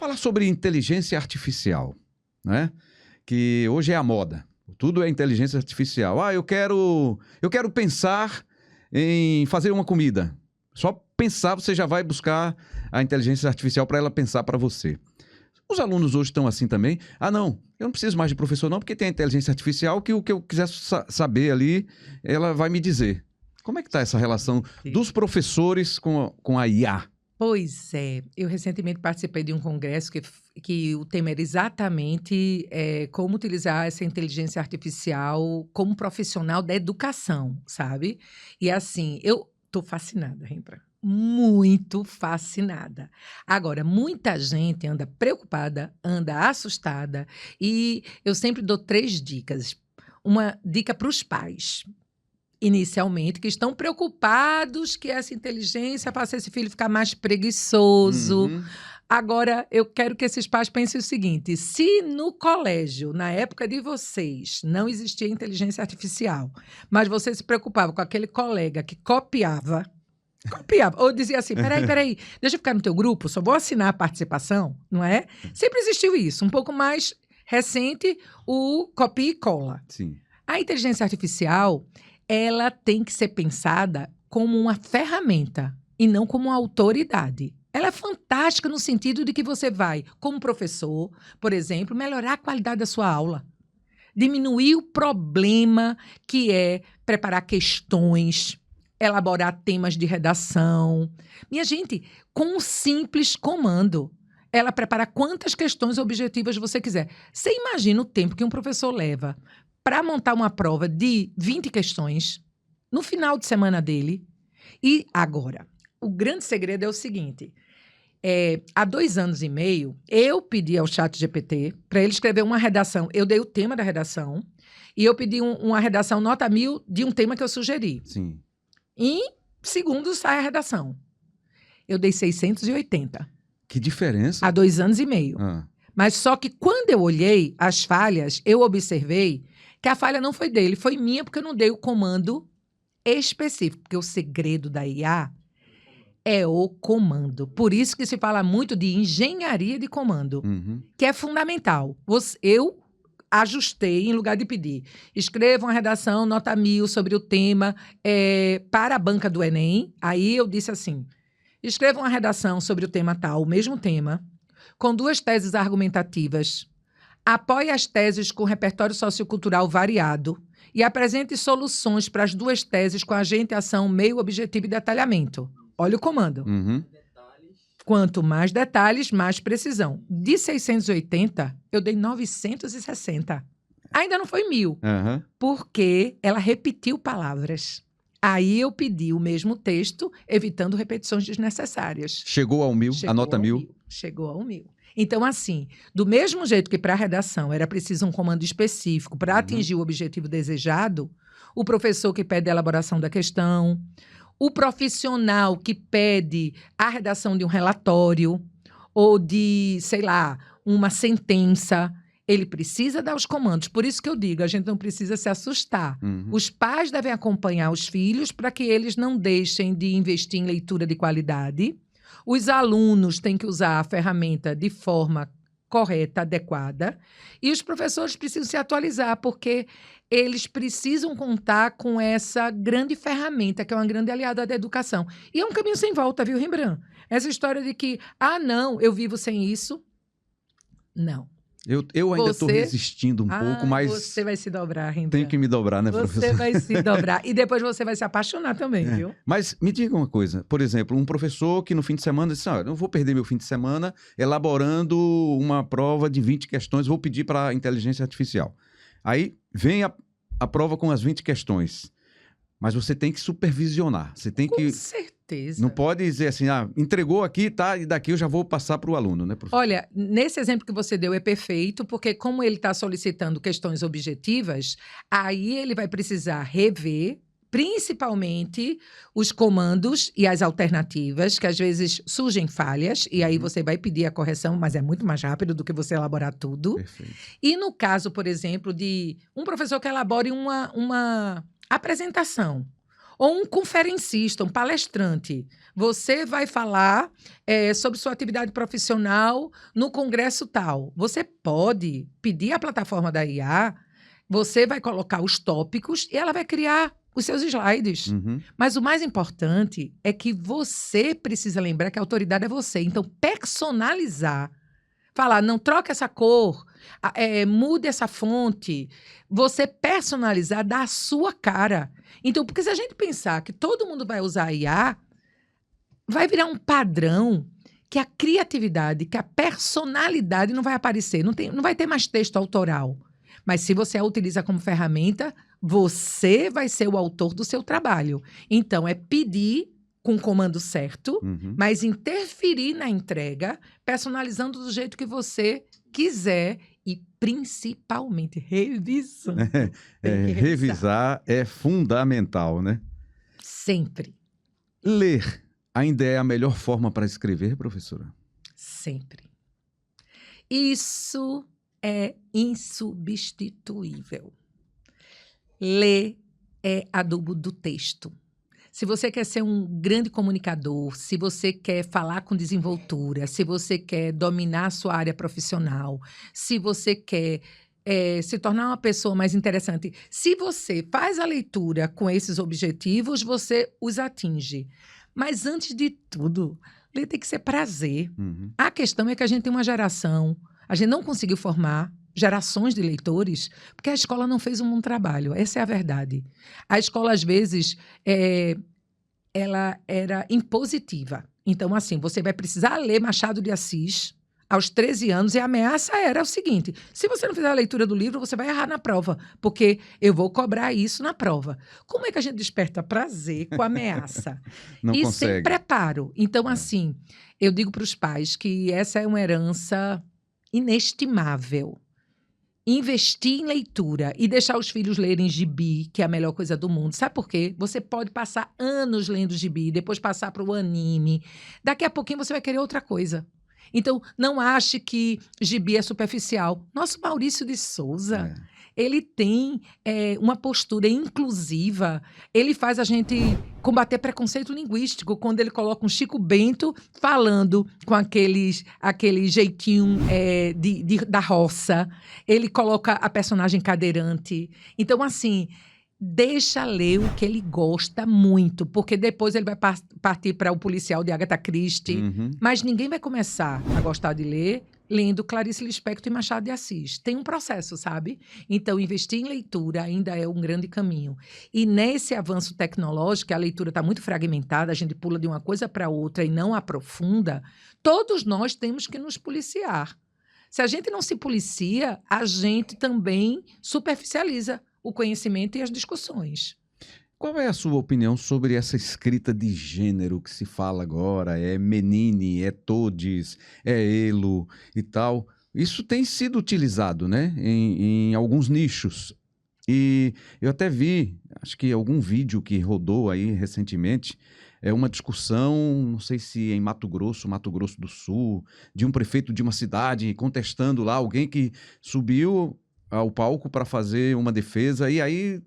falar sobre inteligência artificial, né? Que hoje é a moda. Tudo é inteligência artificial. Eu quero pensar em fazer uma comida. Só pensar, você já vai buscar a inteligência artificial para ela pensar para você. Os alunos hoje estão assim também. Não, eu não preciso mais de professor não, porque tem a inteligência artificial que o que eu quiser saber ali, ela vai me dizer. Como é que está essa relação dos professores com a IA? Pois é, eu recentemente participei de um congresso que o tema era exatamente como utilizar essa inteligência artificial como profissional da educação, sabe? E assim, eu estou fascinada, Rembrandt. Muito fascinada. Agora, muita gente anda preocupada, anda assustada, e eu sempre dou 3 dicas. Uma dica para os pais, inicialmente, que estão preocupados que essa inteligência faça esse filho ficar mais preguiçoso. Uhum. Agora, eu quero que esses pais pensem o seguinte: se no colégio, na época de vocês, não existia inteligência artificial, mas você se preocupava com aquele colega que copiava, ou dizia assim, peraí, deixa eu ficar no teu grupo, só vou assinar a participação, não é? Sempre existiu isso. Um pouco mais recente, o copia e cola. Sim. A inteligência artificial, ela tem que ser pensada como uma ferramenta e não como uma autoridade. Ela é fantástica no sentido de que você vai, como professor, por exemplo, melhorar a qualidade da sua aula. Diminuir o problema que é preparar questões, elaborar temas de redação. Minha gente, com um simples comando, ela prepara quantas questões objetivas você quiser. Você imagina o tempo que um professor leva para montar uma prova de 20 questões no final de semana dele. E agora, o grande segredo é o seguinte: há 2 anos e meio, eu pedi ao ChatGPT para ele escrever uma redação. Eu dei o tema da redação e eu pedi uma redação nota 1000 de um tema que eu sugeri. Sim. Em segundos sai a redação. Eu dei 680. Que diferença. Há 2 anos e meio. Mas só que quando eu olhei as falhas, eu observei que a falha não foi dele, foi minha, porque eu não dei o comando específico. Porque o segredo da IA é o comando. Por isso que se fala muito de engenharia de comando, que é fundamental. Eu ajustei, em lugar de pedir, escreva uma redação, nota 1000 sobre o tema para a banca do Enem. Aí eu disse assim, escreva uma redação sobre o tema tal, o mesmo tema, com 2 teses argumentativas, apoie as teses com repertório sociocultural variado e apresente soluções para as 2 teses com agente, ação, meio, objetivo e detalhamento. Olha o comando. Quanto mais detalhes, mais precisão. De 680, eu dei 960. Ainda não foi 1000, porque ela repetiu palavras. Aí eu pedi o mesmo texto, evitando repetições desnecessárias. Chegou ao 1000, a nota 1000? Chegou ao 1000. Então, assim, do mesmo jeito que para a redação era preciso um comando específico para atingir o objetivo desejado, o professor que pede a elaboração da questão, o profissional que pede a redação de um relatório ou de, sei lá, uma sentença, ele precisa dar os comandos. Por isso que eu digo, a gente não precisa se assustar. Os pais devem acompanhar os filhos para que eles não deixem de investir em leitura de qualidade. Os alunos têm que usar a ferramenta de forma correta, adequada. E os professores precisam se atualizar, porque eles precisam contar com essa grande ferramenta, que é uma grande aliada da educação. E é um caminho sem volta, viu, Rembrandt? Essa história de que, não, eu vivo sem isso. Não. Eu ainda estou resistindo um pouco, mas... Você vai se dobrar, Rembrandt. Tenho que me dobrar, né, professor? Você vai se dobrar. E depois você vai se apaixonar também, viu? Mas me diga uma coisa. Por exemplo, um professor que no fim de semana disse, não vou perder meu fim de semana elaborando uma prova de 20 questões, vou pedir para a inteligência artificial. Aí vem a prova com as 20 questões. Mas você tem que supervisionar. Você tem Com certeza. Não pode dizer assim, entregou aqui, tá, e daqui eu já vou passar para o aluno, né, professor? Olha, nesse exemplo que você deu é perfeito, porque como ele está solicitando questões objetivas, aí ele vai precisar rever, principalmente, os comandos e as alternativas, que às vezes surgem falhas, e aí você vai pedir a correção, mas é muito mais rápido do que você elaborar tudo. Perfeito. E no caso, por exemplo, de um professor que elabore uma apresentação, ou um conferencista, um palestrante, Você vai falar sobre sua atividade profissional no congresso tal. Você pode pedir à plataforma da IA, você vai colocar os tópicos e ela vai criar os seus slides. Mas o mais importante é que você precisa lembrar que a autoridade é você. Então, personalizar. Falar, não, troca essa cor, mude essa fonte. Você personalizar da sua cara. Então, porque se a gente pensar que todo mundo vai usar a IA, vai virar um padrão que a criatividade, que a personalidade não vai aparecer. Não vai ter mais texto autoral. Mas se você a utiliza como ferramenta, você vai ser o autor do seu trabalho. Então, é pedir com o comando certo, mas interferir na entrega, personalizando do jeito que você quiser e, principalmente, revisando. Revisar é fundamental, né? Sempre. Ler ainda é a melhor forma para escrever, professora? Sempre. Isso é insubstituível. Ler é adubo do texto. Se você quer ser um grande comunicador, se você quer falar com desenvoltura, se você quer dominar a sua área profissional, se você quer se tornar uma pessoa mais interessante, se você faz a leitura com esses objetivos, você os atinge. Mas, antes de tudo, ler tem que ser prazer. A questão é que a gente tem uma geração, a gente não conseguiu formar gerações de leitores, porque a escola não fez um bom trabalho. Essa é a verdade. A escola, às vezes, ela era impositiva. Então, assim, você vai precisar ler Machado de Assis aos 13 anos e a ameaça era o seguinte: se você não fizer a leitura do livro, você vai errar na prova, porque eu vou cobrar isso na prova. Como é que a gente desperta prazer com a ameaça? Não e consegue. sem preparo. Então, assim, eu digo para os pais que essa é uma herança inestimável. Investir em leitura e deixar os filhos lerem gibi, que é a melhor coisa do mundo. Sabe por quê? Você pode passar anos lendo gibi, depois passar para o anime. Daqui a pouquinho você vai querer outra coisa. Então, não ache que gibi é superficial. Nosso Maurício de Souza, ele tem uma postura inclusiva. Ele faz a gente combater preconceito linguístico quando ele coloca um Chico Bento falando com aquele jeitinho da roça. Ele coloca a personagem cadeirante. Então, assim, deixa ler o que ele gosta muito, porque depois ele vai partir para o Policial de Agatha Christie. Mas ninguém vai começar a gostar de ler lendo Clarice Lispector e Machado de Assis. Tem um processo, sabe? Então, investir em leitura ainda é um grande caminho. E nesse avanço tecnológico, a leitura está muito fragmentada, a gente pula de uma coisa para outra e não aprofunda, todos nós temos que nos policiar. Se a gente não se policia, a gente também superficializa o conhecimento e as discussões. Qual é a sua opinião sobre essa escrita de gênero que se fala agora? É menine, é todes, é elo e tal. Isso tem sido utilizado, né, em alguns nichos. E eu até vi, acho que algum vídeo que rodou aí recentemente, uma discussão, não sei se em Mato Grosso do Sul, de um prefeito de uma cidade contestando lá alguém que subiu ao palco para fazer uma defesa e aí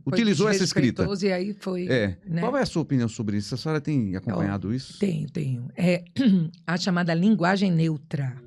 utilizou essa escrita. E aí foi, né? Qual é a sua opinião sobre isso? A senhora tem acompanhado isso? Tenho. É a chamada linguagem neutra.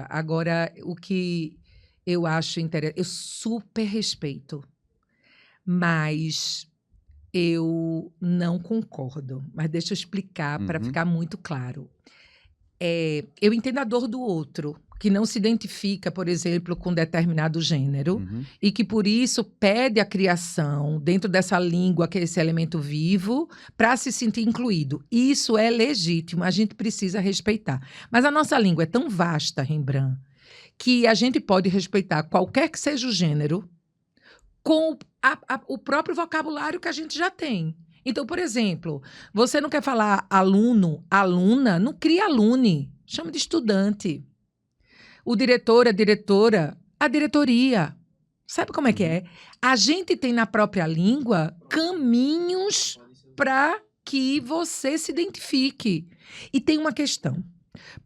Agora, o que eu acho interessante, eu super respeito, mas eu não concordo. Mas deixa eu explicar para ficar muito claro. Eu entendo a dor do outro, que não se identifica, por exemplo, com determinado gênero e que, por isso, pede a criação dentro dessa língua, que é esse elemento vivo, para se sentir incluído. Isso é legítimo, a gente precisa respeitar. Mas a nossa língua é tão vasta, Rembrandt, que a gente pode respeitar qualquer que seja o gênero com o próprio vocabulário que a gente já tem. Então, por exemplo, você não quer falar aluno, aluna, não cria alune, chama de estudante. O diretor, a diretora, a diretoria. Sabe como é que é? A gente tem na própria língua caminhos para que você se identifique. E tem uma questão.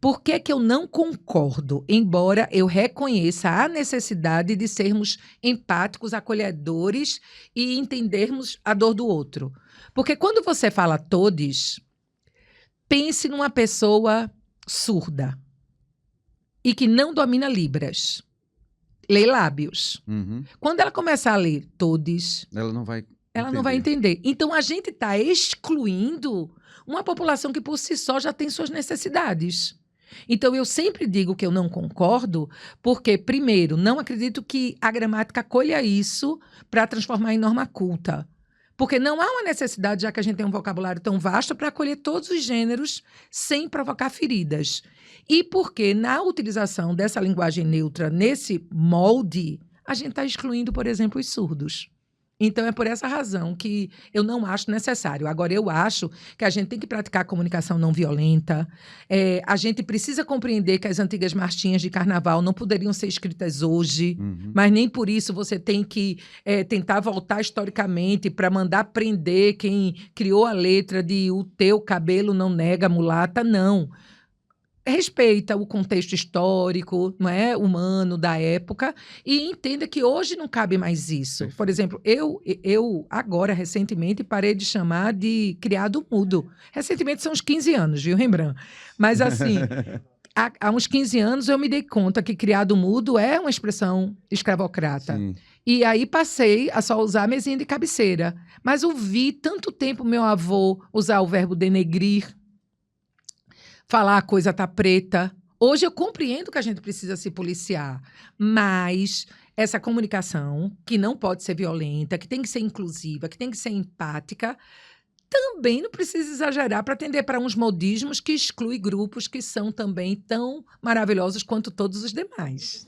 Por que que eu não concordo, embora eu reconheça a necessidade de sermos empáticos, acolhedores e entendermos a dor do outro? Porque quando você fala todes, Pense numa pessoa surda e que não domina Libras. Lê lábios. Quando ela começar a ler todos, ela não vai entender. Então, a gente está excluindo uma população que, por si só, já tem suas necessidades. Então, eu sempre digo que eu não concordo, porque, primeiro, não acredito que a gramática acolha isso para transformar em norma culta. Porque não há uma necessidade, já que a gente tem um vocabulário tão vasto, para acolher todos os gêneros sem provocar feridas. E porque, na utilização dessa linguagem neutra, nesse molde, a gente está excluindo, por exemplo, os surdos. Então, é por essa razão que eu não acho necessário. Agora, eu acho que a gente tem que praticar a comunicação não violenta. A gente precisa compreender que as antigas marchinhas de carnaval não poderiam ser escritas hoje, mas nem por isso você tem que tentar voltar historicamente para mandar prender quem criou a letra de "o teu cabelo não nega mulata", não. Respeita o contexto histórico, não é, humano da época, e entenda que hoje não cabe mais isso. Por exemplo, eu agora, recentemente, parei de chamar de criado mudo. Recentemente são uns 15 anos, viu, Rembrandt? Mas, assim, há uns 15 anos eu me dei conta que criado mudo é uma expressão escravocrata. Sim. E aí passei a só usar a mesinha de cabeceira. Mas ouvi tanto tempo meu avô usar o verbo denegrir, falar a coisa tá preta. Hoje eu compreendo que a gente precisa se policiar, mas essa comunicação, que não pode ser violenta, que tem que ser inclusiva, que tem que ser empática, também não precisa exagerar para atender para uns modismos que excluem grupos que são também tão maravilhosos quanto todos os demais.